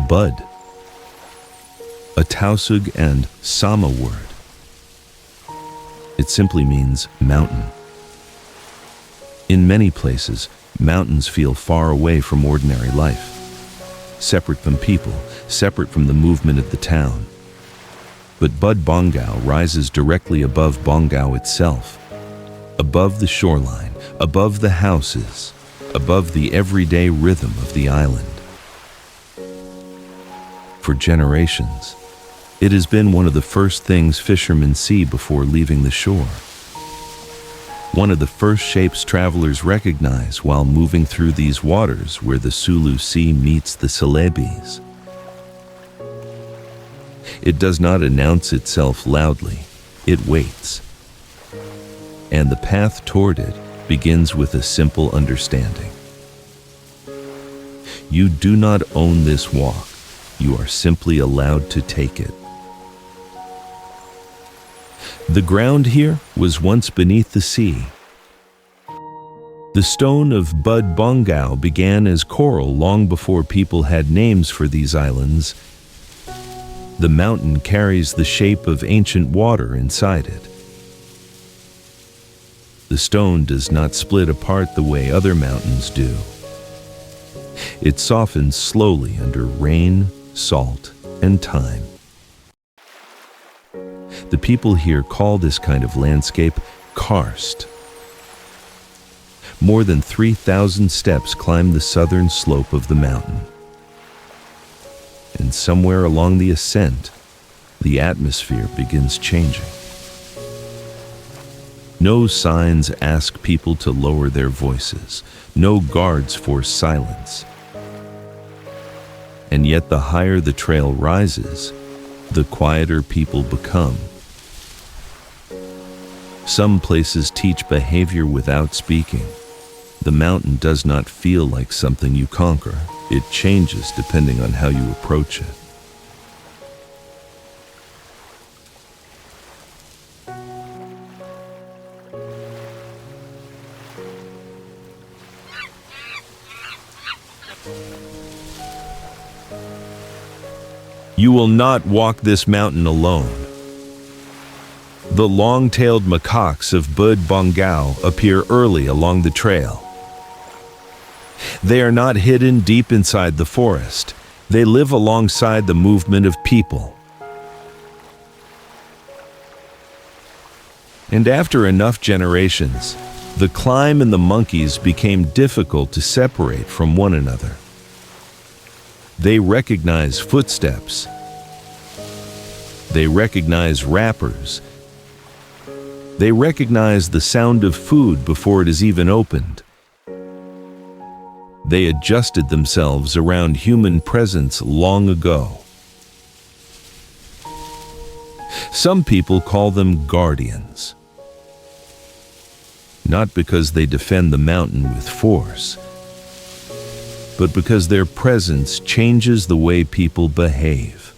Bud, a Tausūg and Sama word. It simply means mountain. In many places, mountains feel far away from ordinary life, separate from people, separate from the movement of the town. But Bud Bongao rises directly above Bongao itself, above the shoreline, above the houses, above the everyday rhythm of the island. For generations, it has been one of the first things fishermen see before leaving the shore. One of the first shapes travelers recognize while moving through these waters where the Sulu Sea meets the Celebes. It does not announce itself loudly, it waits. And the path toward it begins with a simple understanding. You do not own this walk, you are simply allowed to take it. The ground here was once beneath the sea. The stone of Bud Bongao began as coral long before people had names for these islands. The mountain carries the shape of ancient water inside it. The stone does not split apart the way other mountains do. It softens slowly under rain, salt, and time. The people here call this kind of landscape Karst. More than 3,000 steps climb the southern slope of the mountain. And somewhere along the ascent, the atmosphere begins changing. No signs ask people to lower their voices. No guards force silence. And yet the higher the trail rises, the quieter people become. Some places teach behavior without speaking. The mountain does not feel like something you conquer. It changes depending on how you approach it. You will not walk this mountain alone. The long-tailed macaques of Bud Bongao appear early along the trail. They are not hidden deep inside the forest. They live alongside the movement of people. And after enough generations, the climb and the monkeys became difficult to separate from one another. They recognize footsteps. They recognize wrappers. They recognize the sound of food before it is even opened. They adjusted themselves around human presence long ago. Some people call them guardians. Not because they defend the mountain with force, but because their presence changes the way people behave.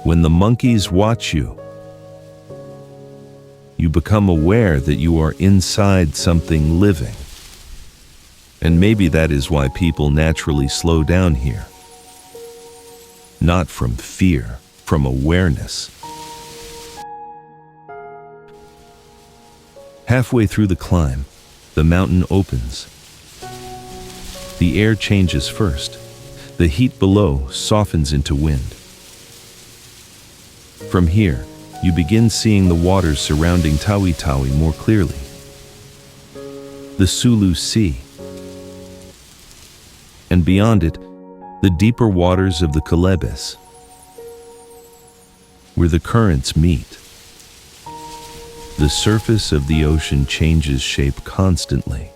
When the monkeys watch you, you become aware that you are inside something living. And maybe that is why people naturally slow down here. Not from fear, from awareness. Halfway through the climb, the mountain opens. The air changes first. The heat below softens into wind. From here, you begin seeing the waters surrounding Tawi-Tawi more clearly. The Sulu Sea. And beyond it, the deeper waters of the Celebes, where the currents meet. The surface of the ocean changes shape constantly,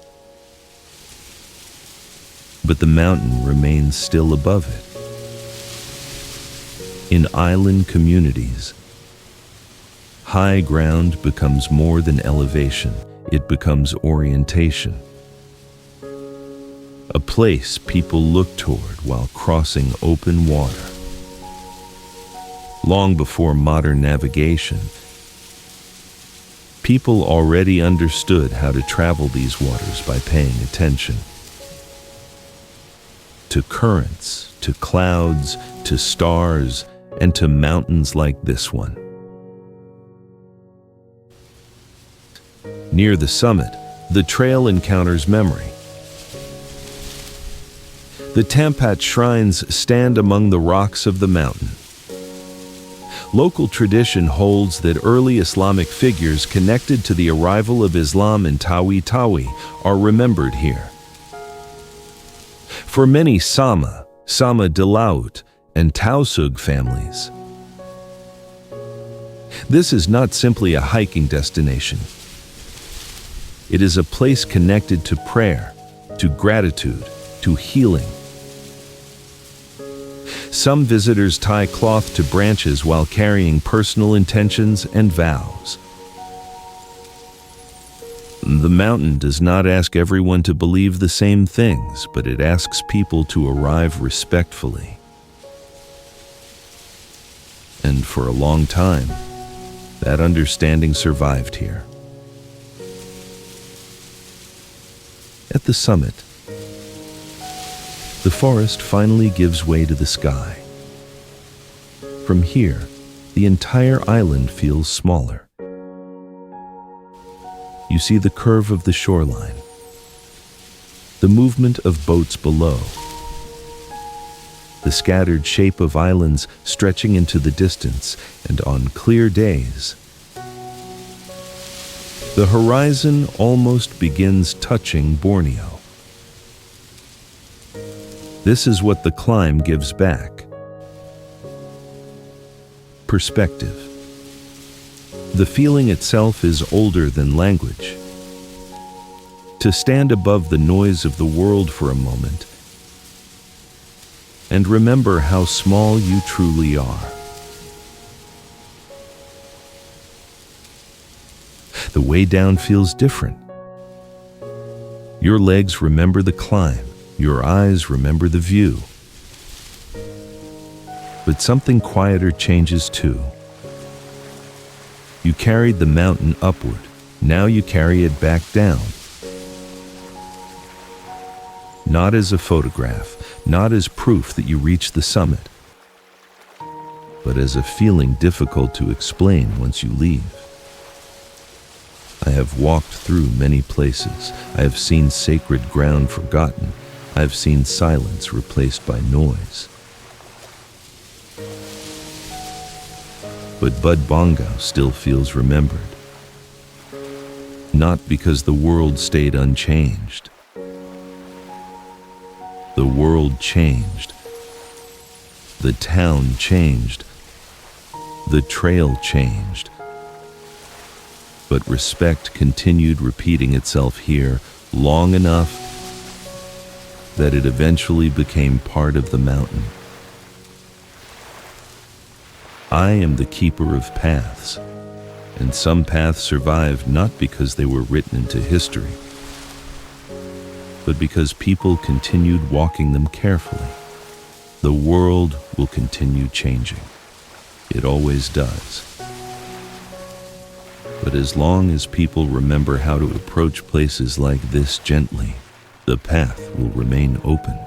but the mountain remains still above it. In island communities, high ground becomes more than elevation, it becomes orientation. A place people look toward while crossing open water. Long before modern navigation, people already understood how to travel these waters by paying attention. to currents, to clouds, to stars, and to mountains like this one. Near the summit, the trail encounters memory. The Tampat shrines stand among the rocks of the mountain. Local tradition holds that early Islamic figures connected to the arrival of Islam in Tawi-Tawi are remembered here. For many Sama, Dilaut, and Tausūg families, this is not simply a hiking destination. It is a place connected to prayer, to gratitude, to healing. Some visitors tie cloth to branches while carrying personal intentions and vows. The mountain does not ask everyone to believe the same things, but it asks people to arrive respectfully. And for a long time, that understanding survived here. At the summit, the forest finally gives way to the sky. From here, the entire island feels smaller. You see the curve of the shoreline, the movement of boats below, the scattered shape of islands stretching into the distance, and on clear days, the horizon almost begins touching Borneo. This is what the climb gives back. Perspective. The feeling itself is older than language. To stand above the noise of the world for a moment and remember how small you truly are. The way down feels different. Your legs remember the climb. Your eyes remember the view. But something quieter changes too. You carried the mountain upward. Now you carry it back down. Not as a photograph, not as proof that you reached the summit, but as a feeling difficult to explain once you leave. I have walked through many places. I have seen sacred ground forgotten. I have seen silence replaced by noise. But Bud Bongao still feels remembered. Not because the world stayed unchanged. The world changed. The town changed. The trail changed. But respect continued repeating itself here long enough that it eventually became part of the mountain. I am the keeper of paths, and some paths survived not because they were written into history, but because people continued walking them carefully. The world will continue changing. It always does. But as long as people remember how to approach places like this gently, the path will remain open.